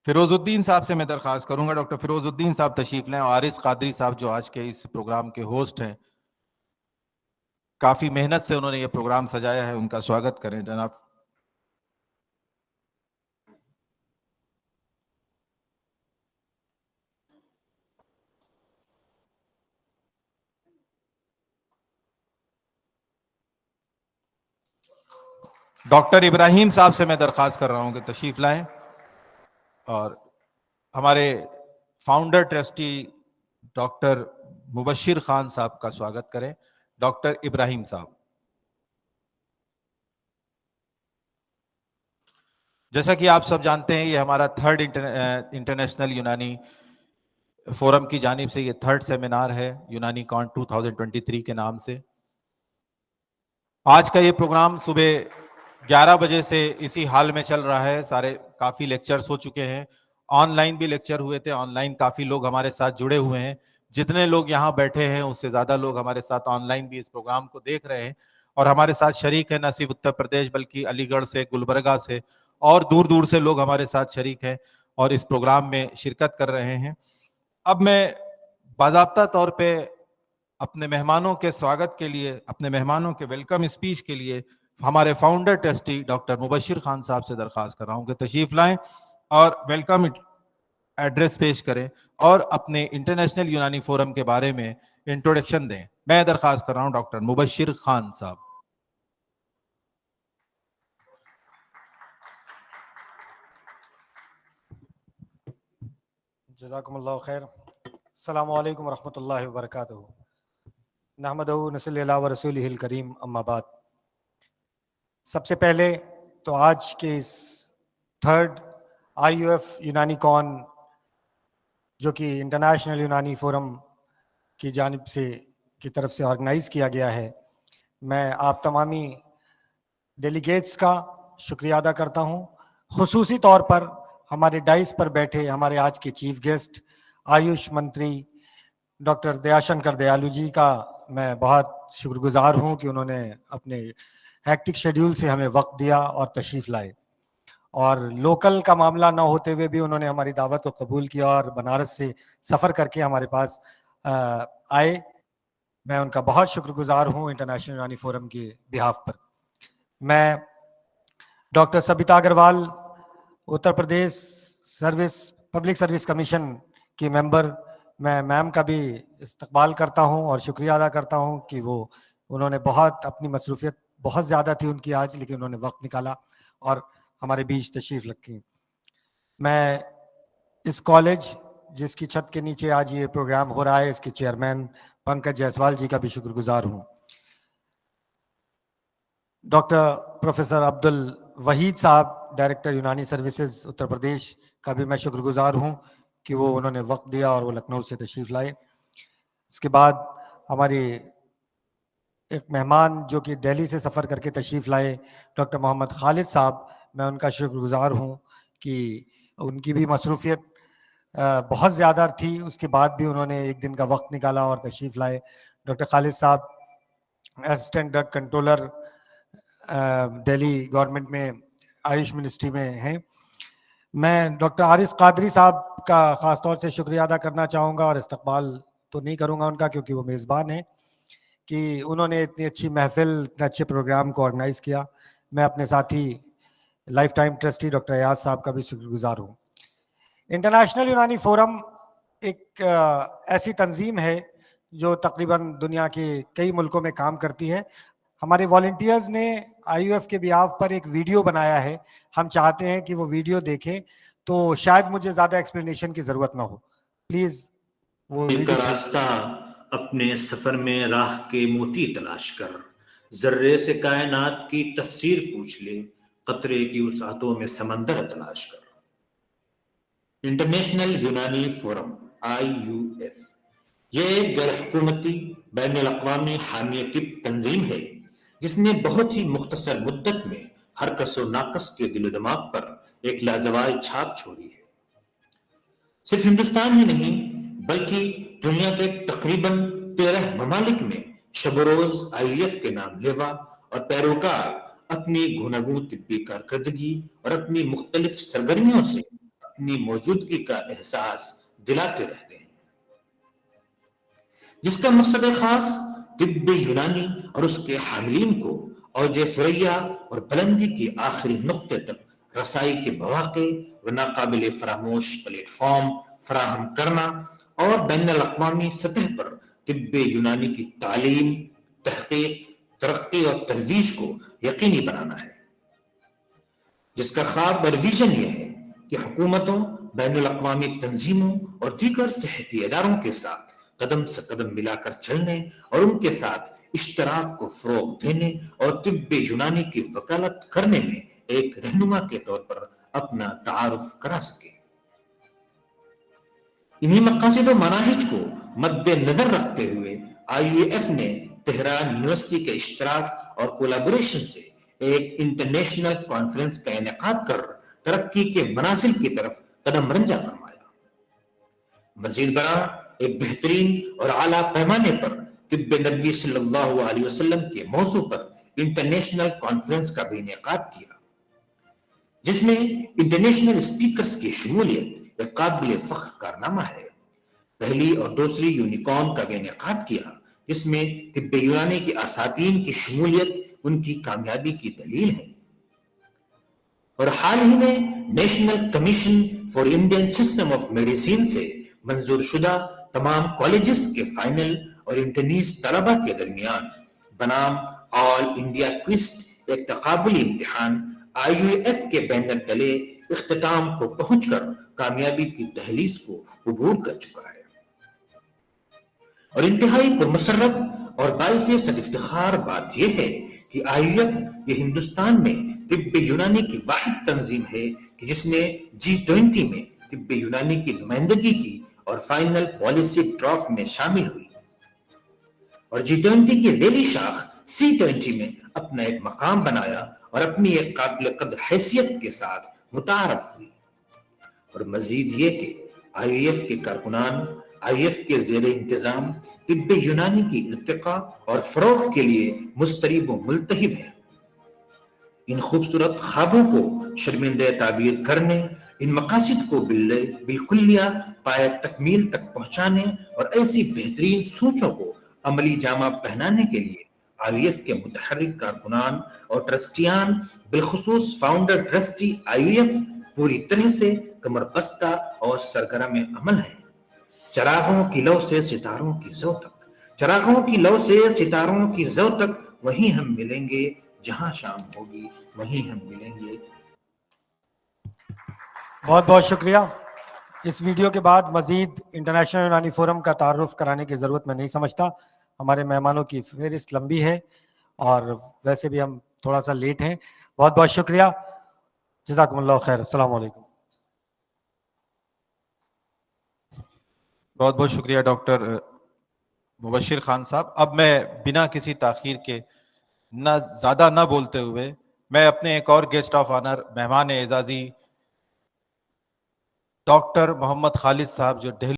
فیروز الدین صاحب سے میں درخواست کروں گا، ڈاکٹر فیروز الدین صاحب تشریف لیں، اور عارض قادری صاحب جو آج کے اس پروگرام کے ہوسٹ ہیں، کافی محنت سے انہوں نے یہ پروگرام سجایا ہے، ان کا سواگت کریں جناب۔ ڈاکٹر ابراہیم صاحب سے میں درخواست کر رہا ہوں کہ تشریف لائیں، اور ہمارے فاؤنڈر ٹرسٹی ڈاکٹر مبشر خان صاحب کا سواگت کریں۔ ڈاکٹر ابراہیم صاحب، جیسا کہ آپ سب جانتے ہیں یہ ہمارا تھرڈ انٹرنیشنل یونانی فورم کی جانب سے یہ تھرڈ سیمینار ہے، یونانی کان 2023 کے نام سے۔ آج کا یہ پروگرام صبح 11 بجے سے اسی حال میں چل رہا ہے، سارے کافی لیکچرز ہو چکے ہیں، آن لائن بھی لیکچر ہوئے تھے، آن لائن کافی لوگ ہمارے ساتھ جڑے ہوئے ہیں، جتنے لوگ یہاں بیٹھے ہیں اس سے زیادہ لوگ ہمارے ساتھ آن لائن بھی اس پروگرام کو دیکھ رہے ہیں، اور ہمارے ساتھ شریک ہیں نہ صرف اتر پردیش بلکہ علی گڑھ سے، گلبرگہ سے اور دور دور سے لوگ ہمارے ساتھ شریک ہیں اور اس پروگرام میں شرکت کر رہے ہیں۔ اب میں باضابطہ طور پہ اپنے مہمانوں کے سواگت کے لیے، اپنے مہمانوں کے ویلکم اسپیچ کے لیے ہمارے فاؤنڈر ٹرسٹی ڈاکٹر مبشر خان صاحب سے درخواست کر رہا ہوں کہ تشریف لائیں اور ویلکم ایڈریس پیش کریں اور اپنے انٹرنیشنل یونانی فورم کے بارے میں انٹروڈکشن دیں۔ میں درخواست کر رہا ہوں ڈاکٹر مبشر خان صاحب۔ جزاکم اللہ خیر۔ السلام علیکم ورحمۃ اللہ وبرکاتہ۔ نحمدہ ونصلی علی رسولہ الکریم، اما بعد۔ سب سے پہلے تو آج کے اس تھرڈ IUF یونانی کون جو کہ انٹرنیشنل یونانی فورم کی جانب سے کی طرف سے آرگنائز کیا گیا ہے، میں آپ تمامی ڈیلیگیٹس کا شکریہ ادا کرتا ہوں، خصوصی طور پر ہمارے ڈائس پر بیٹھے ہمارے آج کے چیف گیسٹ آیوش منتری ڈاکٹر دیا شنکر دیالو جی کا میں بہت شکر گزار ہوں کہ انہوں نے اپنے ہیکٹک شیڈیول سے ہمیں وقت دیا اور تشریف لائے، اور لوکل کا معاملہ نہ ہوتے ہوئے بھی انہوں نے ہماری دعوت کو قبول کیا اور بنارس سے سفر کر کے ہمارے پاس آئے۔ میں ان کا بہت شکر گزار ہوں انٹرنیشنل یونانی فورم کے بہاف پر۔ میں doctor Sabitha Agarwal, Uttar Pradesh public service commission کی ممبر، میں میم کا بھی استقبال کرتا ہوں اور شکریہ ادا کرتا ہوں کہ انہوں نے بہت اپنی مصروفیت بہت زیادہ تھی ان کی آج، لیکن انہوں نے وقت نکالا اور ہمارے بیچ تشریف رکھی۔ میں اس کالج جس کی چھت کے نیچے آج یہ پروگرام ہو رہا ہے، اس کے چیئرمین پنکج جیسوال جی کا بھی شکر گزار ہوں۔ ڈاکٹر پروفیسر عبد الوحید صاحب، ڈائریکٹر یونانی سروسز اتر پردیش کا بھی میں شکر گزار ہوں کہ انہوں نے وقت دیا اور وہ لکھنؤ سے تشریف لائے۔ اس کے بعد ہماری ایک مہمان جو کہ دہلی سے سفر کر کے تشریف لائے، ڈاکٹر محمد خالد صاحب، میں ان کا شکر گزار ہوں کہ ان کی بھی مصروفیت بہت زیادہ تھی، اس کے بعد بھی انہوں نے ایک دن کا وقت نکالا اور تشریف لائے۔ ڈاکٹر خالد صاحب assistant drug controller Delhi government میں آیوش منسٹری میں ہیں۔ میں ڈاکٹر عارض قادری صاحب کا خاص طور سے شکریہ ادا کرنا چاہوں گا، اور استقبال تو نہیں کروں گا ان کا کیونکہ وہ میزبان ہیں، کہ انہوں نے اتنی اچھی محفل، اتنے اچھے پروگرام کو آرگنائز کیا۔ میں اپنے ساتھی life time trustee doctor Ayaz صاحب کا بھی شکر گزار ہوں۔ انٹرنیشنل یونانی فورم ایک ایسی تنظیم ہے جو تقریباً دنیا کے کئی ملکوں میں کام کرتی ہے۔ ہمارے والنٹیئرز نے IUF کے بیہاف پر ایک ویڈیو بنایا ہے، ہم چاہتے ہیں کہ وہ ویڈیو دیکھیں، تو شاید مجھے زیادہ ایکسپلینیشن کی ضرورت نہ ہو، پلیز وہ ایک راستہ اپنے سفر میں راہ کے موتی تلاش کر، ذرے سے کائنات کی تفسیر پوچھ لے، قطرے کی وسعتوں میں سمندر تلاش کر۔ انٹرنیشنل یونانی فورم IUF یہ ایک غیر حکومتی بین الاقوامی حامیہ کی تنظیم ہے جس نے بہت ہی مختصر مدت میں ہر کس و ناقص کے دل و دماغ پر ایک لازوال چھاپ چھوڑی ہے۔ صرف ہندوستان ہی نہیں بلکہ دنیا کے تقریباً 13 ممالک میں شب و روز IUF کے نام لیوا اور پیروکار اپنی گوناگون طبی کارکردگی اور اپنی مختلف سرگرمیوں سے اپنی موجودگی کا احساس دلاتے رہتے ہیں، جس کا مقصد خاص طب یونانی اور اس کے حاملین کو اوج ثریا اور بلندی کے آخری نقطے تک رسائی کے مواقع و ناقابل فراموش پلیٹ فارم فراہم کرنا اور بین الاقوامی سطح پر طب یونانی کی تعلیم، تحقیق، ترقی اور ترویج کو یقینی بنانا ہے، جس کا خواب اور ویژن یہ ہے کہ حکومتوں، بین الاقوامی تنظیموں اور دیگر صحتی اداروں کے ساتھ قدم سے قدم ملا کر چلنے اور ان کے ساتھ اشتراک کو فروغ دینے اور طب یونانی کی وکالت کرنے میں ایک رہنما کے طور پر اپنا تعارف کرا سکے۔ انہی مقاصد و مناہج کو مد نظر رکھتے ہوئے IUF نے تہران یونیورسٹی کے اشتراک اور کولیبوریشن سے ایک انٹرنیشنل کانفرنس کا انعقاد کر ترقی کے منازل کی طرف قدم رنجہ فرمایا۔ مزید برآں ایک بہترین اور اعلیٰ پیمانے پر طب نبوی صلی اللہ علیہ وسلم کے موضوع پر انٹرنیشنل کانفرنس کا بھی انعقاد کیا، جس میں انٹرنیشنل اسپیکرز کی شمولیت ایک قابل فخر کارنامہ ہے۔ پہلی اور دوسری یونیکارن کا بھی انعقاد کیا، جس میں طب یونانی کے اساتذین کی شمولیت ان کی کامیابی کی دلیل ہے۔ اور حال ہی میں national commission for Indian system of medicine سے منظور شدہ تمام کالجز کے فائنل اور انٹرنیز طلبہ کے درمیان بنام آل انڈیا کوئسٹ ایک تقابلی امتحان IUF کے بینر تلے اختتام کو پہنچ کر کامیابی کی دہلیز کو عبور کر چکا ہے، اور انتہائی پرمسرت اور باعث صد افتخار بات یہ ہے کہ IUF یہ ہندوستان میں طب یونانی کی واحد تنظیم ہے کہ جس نے G20 میں طب یونانی کی نمائندگی کی اور فائنل پالیسی ڈرافٹ میں شامل ہوئی، اور G20 کی ذیلی شاخ C20 میں اپنا ایک مقام بنایا اور اپنی ایک قابل قدر حیثیت کے ساتھ متعارف ہوئی۔ اور مزید یہ کہ IUF کے کارکنان IUF کے زیر انتظام طب یونانی کی ارتقاء اور فروغ کے لیے مضطرب و ملتہب ہیں۔ ان خوبصورت خوابوں کو شرمندہ تعبیر کرنے، ان مقاصد کو بالکلیہ پائے تکمیل تک پہنچانے اور ایسی بہترین سوچوں کو عملی جامہ پہنانے کے لیے IUF کے متحرک کارکنان اور ٹرسٹیان، بالخصوص فاؤنڈر ٹرسٹی IUF، پوری طرح سے کمر بستہ اور سرگرم عمل ہیں۔ چراغوں کی لو سے ستاروں کی زو تک، چراغوں کی لو سے ستاروں کی زو تک، وہیں ہم ملیں گے جہاں شام ہوگی، وہیں ہم ملیں گے۔ بہت بہت شکریہ۔ اس ویڈیو کے بعد مزید انٹرنیشنل یونانی فورم کا تعارف کرانے کی ضرورت میں نہیں سمجھتا۔ ہمارے مہمانوں کی فہرست لمبی ہے اور ویسے بھی ہم تھوڑا سا لیٹ ہیں۔ بہت بہت شکریہ، جزاکم اللہ خیر، السلام علیکم۔ بہت بہت شکریہ ڈاکٹر مبشر خان صاحب۔ اب میں بنا کسی تاخیر کے زیادہ نہ بولتے ہوئے میں اپنے ایک اور گیسٹ آف آنر، مہمان اعزازی ڈاکٹر محمد خالد صاحب جو دہلی